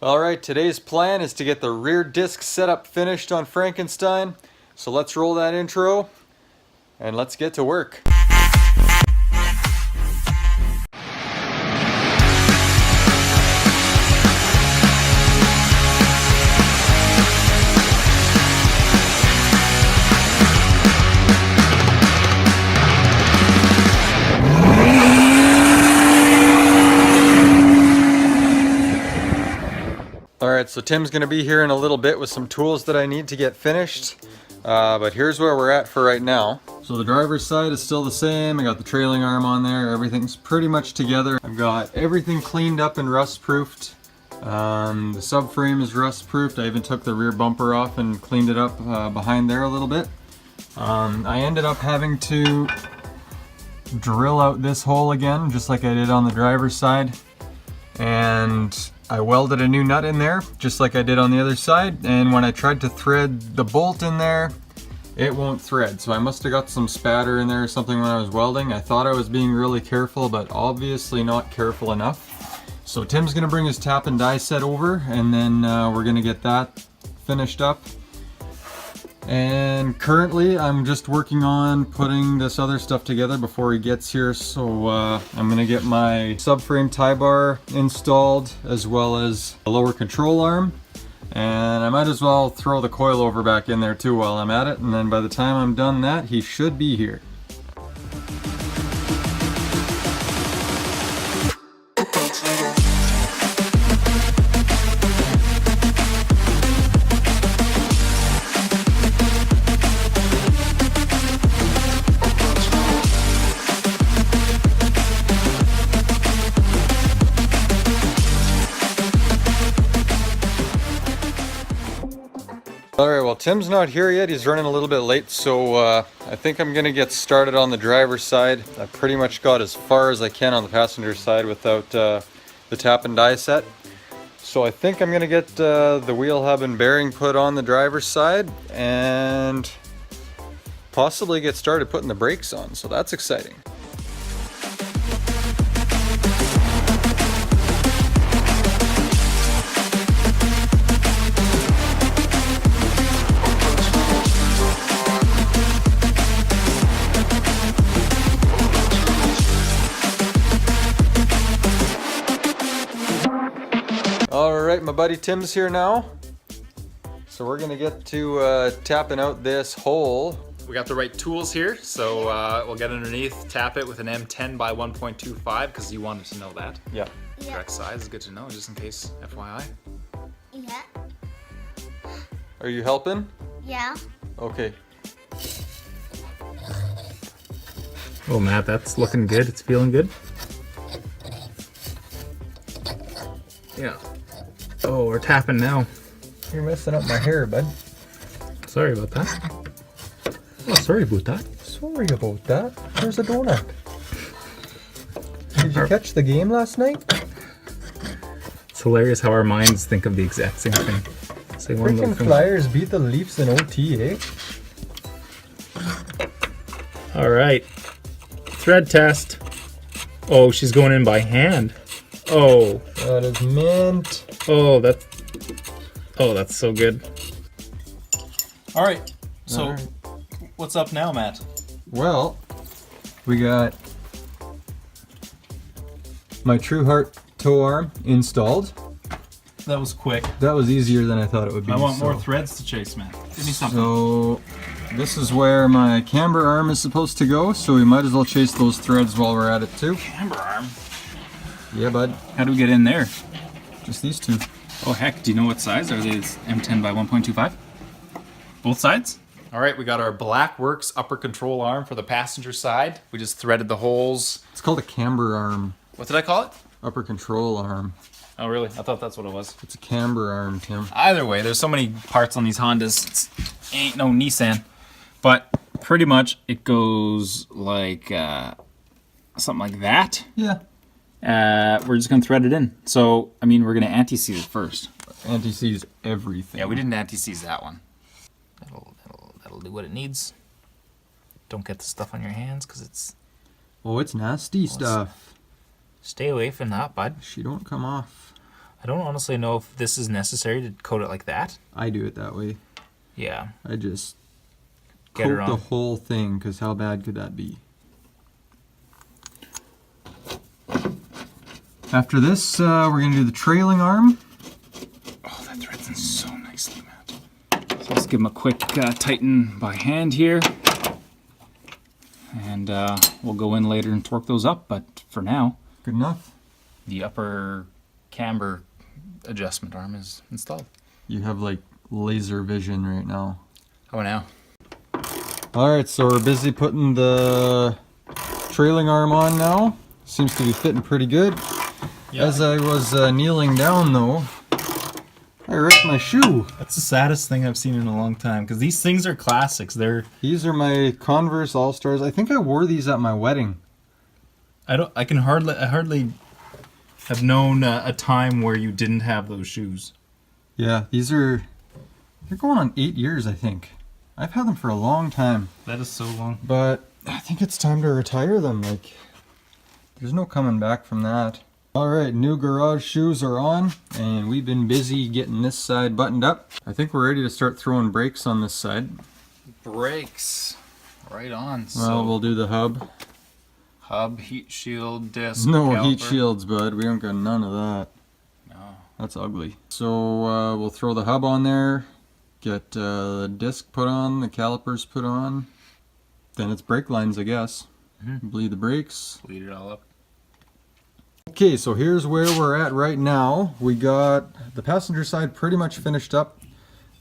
Alright, today's plan is to get the rear disc setup finished on Frankenstein. So let's roll that intro and let's get to work. Alright, so Tim's going to be here in a little bit with some tools that I need to get finished. But here's where we're at for right now. So the driver's side is still the same. I got the trailing arm on there. Everything's pretty much together. I've got everything cleaned up and rust-proofed. The subframe is rust-proofed. I even took the rear bumper off and cleaned it up behind there a little bit. I ended up having to drill out this hole again, just like I did on the driver's side. And I welded a new nut in there, just like I did on the other side, and when I tried to thread the bolt in there, it won't thread. So I must have got some spatter in there or something when I was welding. I thought I was being really careful, but obviously not careful enough. So Tim's gonna bring his tap and die set over, and then we're gonna get that finished up. And currently I'm just working on putting this other stuff together before he gets here. So I'm gonna get my subframe tie bar installed as well as a lower control arm. And I might as well throw the coilover back in there too while I'm at it. And then by the time I'm done that, he should be here. Alright, well Tim's not here yet, he's running a little bit late, so I think I'm going to get started on the driver's side. I pretty much got as far as I can on the passenger side without the tap and die set. So I think I'm going to get the wheel hub and bearing put on the driver's side and possibly get started putting the brakes on, so that's exciting. Alright, my buddy Tim's here now. So we're gonna get to tapping out this hole. We got the right tools here, so we'll get underneath, tap it with an M10 by 1.25 because you wanted to know that. Yeah. Correct size is good to know, just in case, FYI. Yeah. Are you helping? Yeah. Okay. Oh Matt, that's looking good. It's feeling good. Yeah. Oh, we're tapping now. You're messing up my hair, bud. Sorry about that. Oh, sorry about that. Sorry about that. There's a donut. Did you catch the game last night? It's hilarious how our minds think of the exact same thing. Say one little Freaking thing. Flyers beat the Leafs in OT, eh? All right. Thread test. Oh, she's going in by hand. Oh. That is mint. Oh, that's so good. All right. So, what's up now, Matt? Well, we got my True Heart tow arm installed. That was quick. That was easier than I thought it would be. I want more threads to chase, Matt. Give me something. So this is where my camber arm is supposed to go, so we might as well chase those threads while we're at it too. Camber arm. Yeah, bud. How do we get in there? Just these two. Oh heck! Do you know what size? Are they M10 by 1.25? Both sides? All right, we got our Blackworks upper control arm for the passenger side. We just threaded the holes. It's called a camber arm. What did I call it? Upper control arm. Oh, really? I thought that's what it was. It's a camber arm, Tim. Either way, there's so many parts on these Hondas. It ain't no Nissan. But pretty much it goes like something like that. Yeah. We're just gonna thread it in. So, I mean, we're gonna anti-seize it first. Anti-seize everything. Yeah, we didn't anti-seize that one. That'll do what it needs. Don't get the stuff on your hands because it's... Oh, it's nasty stuff. Stay away from that, bud. She don't come off. I don't honestly know if this is necessary to coat it like that. I do it that way. Yeah. I just Get her coat the on. whole thing, because how bad could that be? After this, we're going to do the trailing arm. Oh, that threads in so nicely, man. So let's give him a quick tighten by hand here. And we'll go in later and torque those up, but for now, Good enough. the upper camber adjustment arm is installed. You have like laser vision right now. How now? Alright, so we're busy putting the trailing arm on now. Seems to be fitting pretty good. Yeah. As I was kneeling down though, I wrecked my shoe. That's the saddest thing I've seen in a long time, because these things are classics. These are my Converse All-Stars. I think I wore these at my wedding. I hardly have known a time where you didn't have those shoes. Yeah, they're going on 8 years, I think. I've had them for a long time, That is so long. but I think it's time to retire them. Like, there's no coming back from that. Alright, new garage shoes are on, and we've been busy getting this side buttoned up. I think we're ready to start throwing brakes on this side. Brakes. Right on. Well, we'll do the hub. Hub, heat shield, disc, No heat caliper. shields, bud. We don't got none of that. No. That's ugly. So we'll throw the hub on there, get the disc put on, the calipers put on. Then it's brake lines, I guess. Bleed the brakes. Bleed it all up. Okay, so here's where we're at right now. We got the passenger side pretty much finished up,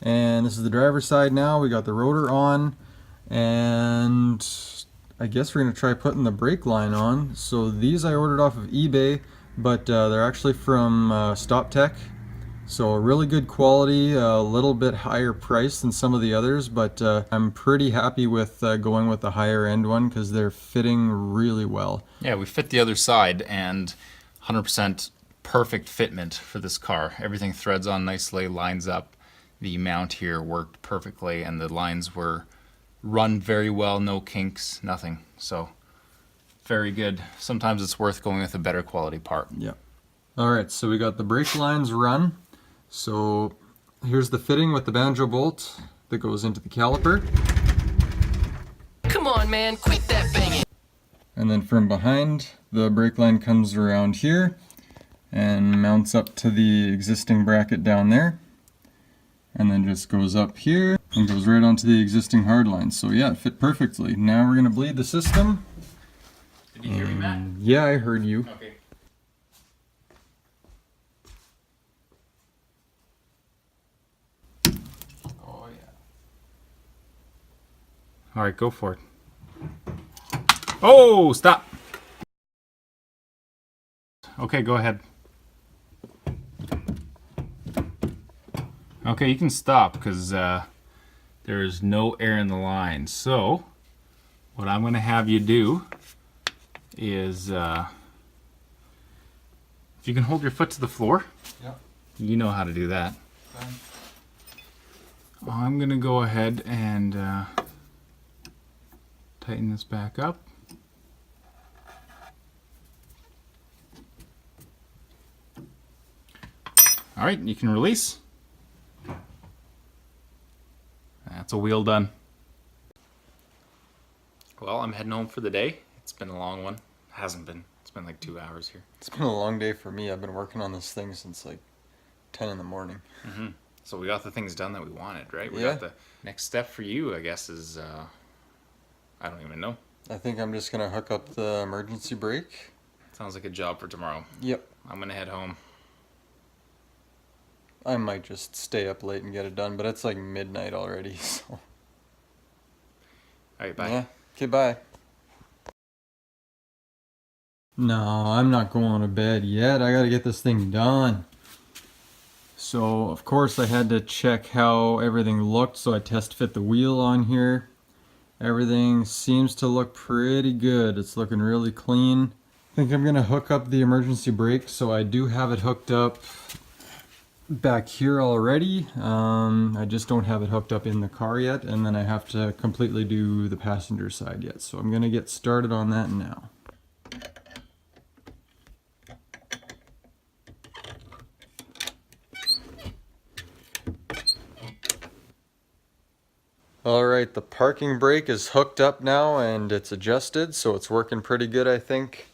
and this is the driver's side now. We got the rotor on, and I guess we're gonna try putting the brake line on. So these I ordered off of eBay, but they're actually from Stop Tech. So really good quality, a little bit higher price than some of the others, but I'm pretty happy with going with the higher end one because they're fitting really well. Yeah, we fit the other side, and 100% perfect fitment for this car. Everything threads on nicely, lines up. The mount here worked perfectly, and the lines were run very well, no kinks, nothing. So very good. Sometimes it's worth going with a better quality part. Yeah. All right, so we got the brake lines run. So here's the fitting with the banjo bolt that goes into the caliper. Come on, man, quit that banging. And then from behind, the brake line comes around here and mounts up to the existing bracket down there. And then just goes up here and goes right onto the existing hard line. So yeah, it fit perfectly. Now we're gonna bleed the system. Did you hear me, Matt? Yeah, I heard you. Okay. Oh, yeah. All right, go for it. Oh, stop. Okay, go ahead. Okay, you can stop because there is no air in the line. So, what I'm going to have you do is, if you can hold your foot to the floor, Yep. you know how to do that. I'm going to go ahead and tighten this back up. All right, you can release. That's a wheel done. Well, I'm heading home for the day. It's been a long one. Hasn't been. It's been like 2 hours here. It's been a long day for me. I've been working on this thing since like 10 in the morning. So we got the things done that we wanted, right? We Yeah. got the next step for you, I guess, is I don't even know. I think I'm just gonna hook up the emergency brake. Sounds like a job for tomorrow. Yep. I'm gonna head home. I might just stay up late and get it done, but it's like midnight already, so. All right, bye. Yeah. Okay, bye. No, I'm not going to bed yet. I gotta get this thing done. So, of course, I had to check how everything looked, so I test fit the wheel on here. Everything seems to look pretty good. It's looking really clean. I think I'm gonna hook up the emergency brake, so I do have it hooked up back here already. I just don't have it hooked up in the car yet, and then I have to completely do the passenger side yet. So I'm gonna get started on that now. Alright, the parking brake is hooked up now and it's adjusted, so it's working pretty good, I think.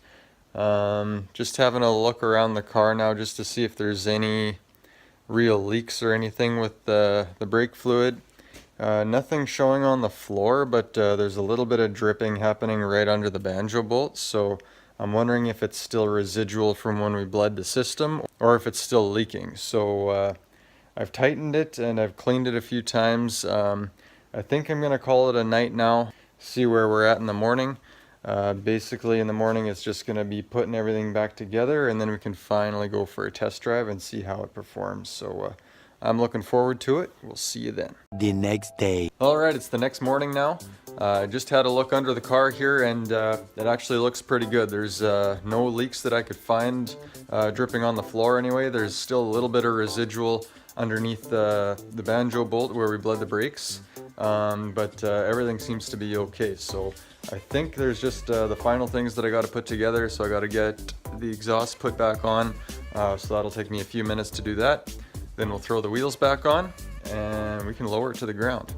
Just having a look around the car now just to see if there's any real leaks or anything with the brake fluid. Nothing showing on the floor, but there's a little bit of dripping happening right under the banjo bolts, so I'm wondering if it's still residual from when we bled the system or if it's still leaking. So I've tightened it and I've cleaned it a few times. I think I'm gonna call it a night now, see where we're at in the morning. Basically in the morning it's just gonna be putting everything back together, and then we can finally go for a test drive and see how it performs. So I'm looking forward to it. We'll see you then. The next day. Alright, it's the next morning now. I just had a look under the car here, and it actually looks pretty good. There's no leaks that I could find dripping on the floor anyway. There's still a little bit of residual underneath the banjo bolt where we bled the brakes, but everything seems to be okay. So I think there's just the final things that I got to put together. So I got to get the exhaust put back on, so that'll take me a few minutes to do that. Then we'll throw the wheels back on and we can lower it to the ground.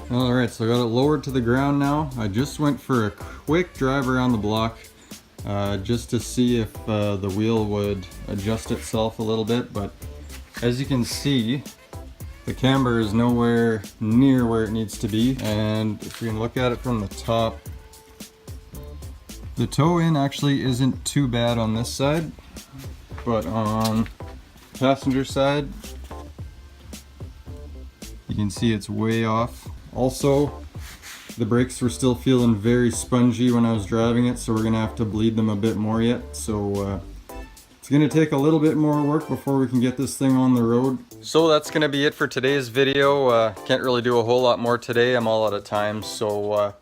Alright, so I got it lowered to the ground now. I just went for a quick drive around the block just to see if the wheel would adjust itself a little bit, but as you can see, the camber is nowhere near where it needs to be. And if you can look at it from the top, the toe in actually isn't too bad on this side, but on the passenger side, you can see it's way off. Also, the brakes were still feeling very spongy when I was driving it, so we're gonna have to bleed them a bit more yet. So it's gonna take a little bit more work before we can get this thing on the road. So that's gonna be it for today's video. Can't really do a whole lot more today. I'm all out of time, so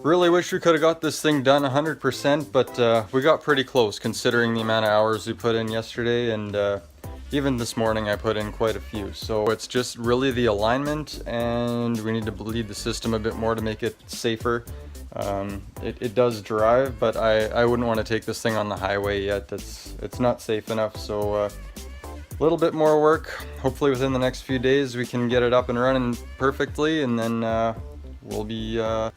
really wish we could have got this thing done 100%, but we got pretty close considering the amount of hours we put in yesterday, and even this morning I put in quite a few. So it's just really the alignment, and we need to bleed the system a bit more to make it safer. It does drive, but I wouldn't want to take this thing on the highway yet. It's not safe enough, so a little bit more work. Hopefully within the next few days we can get it up and running perfectly, and then we'll be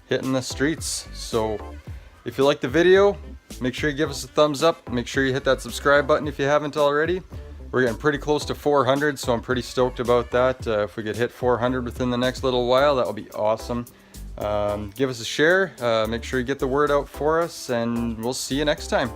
hitting the streets. So if you like the video, make sure you give us a thumbs up. Make sure you hit that subscribe button if you haven't already. We're getting pretty close to 400, so I'm pretty stoked about that. If we could hit 400 within the next little while, that would be awesome. Give us a share, make sure you get the word out for us, and we'll see you next time.